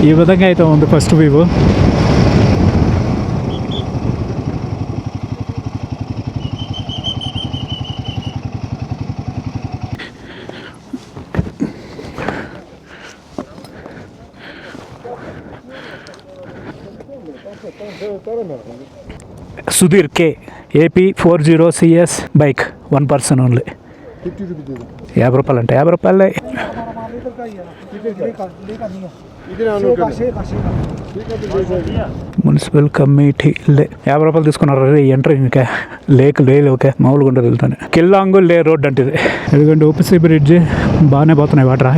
ఈ విధంగా అయితే ఉంది ఫస్ట్ వ్యూ. సుధీర్ కే AP 40 CS bike, 1 person only. 50 రూపాయలు అంటే 50 రూపాయలే. మున్సిపల్ కమిటీ లే 50 రూపాయలు తీసుకున్నారు. రే ఎంట్రీ ఇంకా లేక్ ఓకే మామూలుగా ఉండదు వెళ్తాను. కిల్లాంగు లే రోడ్ అంటే ఇది. ఎందుకంటే ఓపిసి బ్రిడ్జ్ బాగానే పోతున్నాయి వాటర్,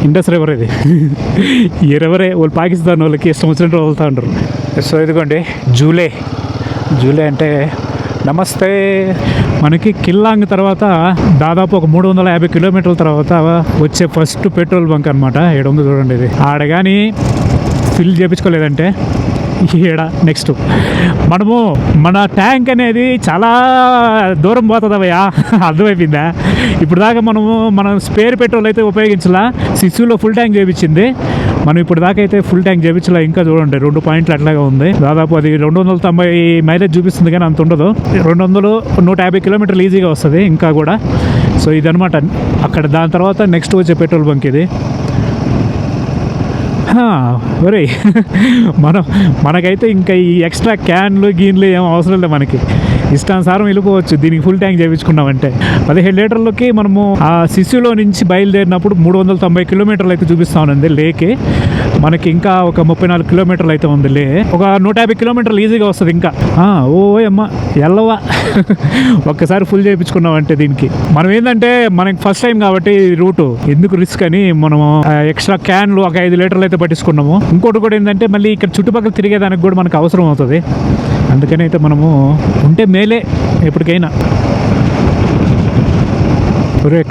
ఇండస్ రివర్ ఇది. ఈ రివరే వాళ్ళు పాకిస్తాన్ వాళ్ళకి ఇష్టం వచ్చినట్టు వదులుతూ ఉంటారు. సో ఇదిగోండి జూలే అంటే నమస్తే. మనకి కిల్లాంగ్ తర్వాత దాదాపు ఒక 350 కిలోమీటర్ల తర్వాత వచ్చే ఫస్ట్ పెట్రోల్ బంక్ అనమాట. 700 చూడండి ఇది. ఆడ కానీ ఫిల్ చేయించుకోలేదంటే ఈడ నెక్స్ట్ మనము మన ట్యాంక్ అనేది చాలా దూరం పోతుందవయ్యా, అర్థమైపోయిందా? ఇప్పుడు దాకా మనం స్పేర్ పెట్రోల్ అయితే ఉపయోగించలా. సిస్సులో ఫుల్ ట్యాంక్ చేయించింది, మనం ఇప్పుడు దాకా అయితే ఫుల్ ట్యాంక్ చేయించలా. ఇంకా చూడండి 2 పాయింట్లు అట్లాగా ఉంది. దాదాపు అది 290 మైలేజ్ చూపిస్తుంది కానీ అంత ఉండదు. 150 కిలోమీటర్లు ఈజీగా వస్తుంది ఇంకా కూడా. సో ఇదనమాట అక్కడ. దాని తర్వాత నెక్స్ట్ వచ్చే పెట్రోల్ బంక్ ఇది. ఒరే మనకైతే ఇంకా ఈ ఎక్స్ట్రా క్యాన్లు గీన్లు ఏం అవసరం లేదు. మనకి ఇష్టానుసారం వెళ్ళిపోవచ్చు దీనికి ఫుల్ ట్యాంక్ చేయించుకున్నామంటే. 17 లీటర్లకి మనము ఆ సిస్సులో నుంచి బయలుదేరినప్పుడు 390 కిలోమీటర్లు అయితే చూపిస్తా ఉంది లేకే. మనకి ఇంకా ఒక 34 కిలోమీటర్లు అయితే ఉంది లే. ఒక 150 కిలోమీటర్లు ఈజీగా వస్తుంది ఇంకా. ఓ అమ్మ ఎల్లవా. ఒక్కసారి ఫుల్ చేయించుకున్నామంటే దీనికి. మనం ఏంటంటే మనకి ఫస్ట్ టైం కాబట్టి రూటు ఎందుకు రిస్క్ అని మనం ఎక్స్ట్రా క్యాన్లు ఒక 5 లీటర్లు అయితే పట్టించుకున్నాము. ఇంకోటి కూడా ఏంటంటే మళ్ళీ ఇక్కడ చుట్టుపక్కల తిరిగేదానికి కూడా మనకు అవసరం అవుతుంది. అందుకని అయితే మనము ఉంటే మేలే ఎప్పటికైనా.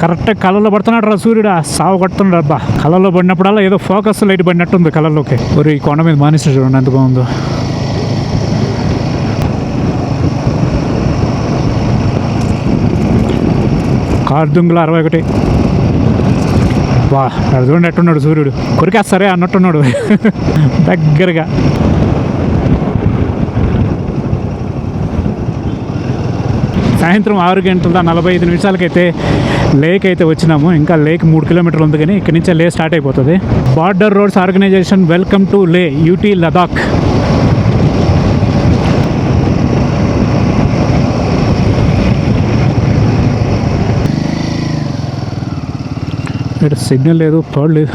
కరెక్ట్గా కళ్ళలో పడుతున్నాడు రా సూర్యుడు, సాగు కొడుతున్నాడు. అబ్బా కళ్ళలో పడినప్పుడల్లా ఏదో ఫోకస్ లైట్ పడినట్టుంది కళ్ళలోకి. ఈ కొండ మీద మానేసిన చూడండి ఎంత బాగుందో. కార్దుంగుల 61. వా అక్కడ చూడండి ఎట్టున్నాడు సూర్యుడు, కొరికేస్తారే అన్నట్టున్నాడు దగ్గరగా. సాయంత్రం 6:45 లేక్ అయితే వచ్చినాము. ఇంకా లేక్ 3 కిలోమీటర్లు ఉంది, కానీ ఇక్కడి నుంచే లే స్టార్ట్ అయిపోతుంది. Border roads organisation welcome to Leh UT Ladakh. ఇక్కడ సిగ్నల్ లేదు, థర్డ్ లేదు.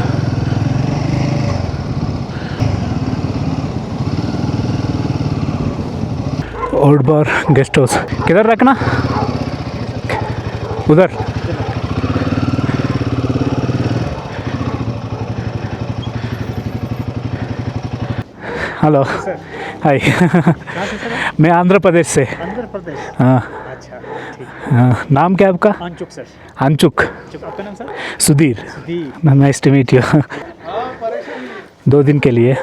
ओल्ड बार गेस्ट हाउस किधर रखना, उधर. हेलो हाय मैं आंध्र प्रदेश से. आंध्र प्रदेश. हाँ अच्छा ठीक. हाँ, नाम क्या आपका? अंचुक सर. अंचुक. आपका नाम sir? Sudhir. Sudhir. Nice to meet you. 2 दिन के लिए.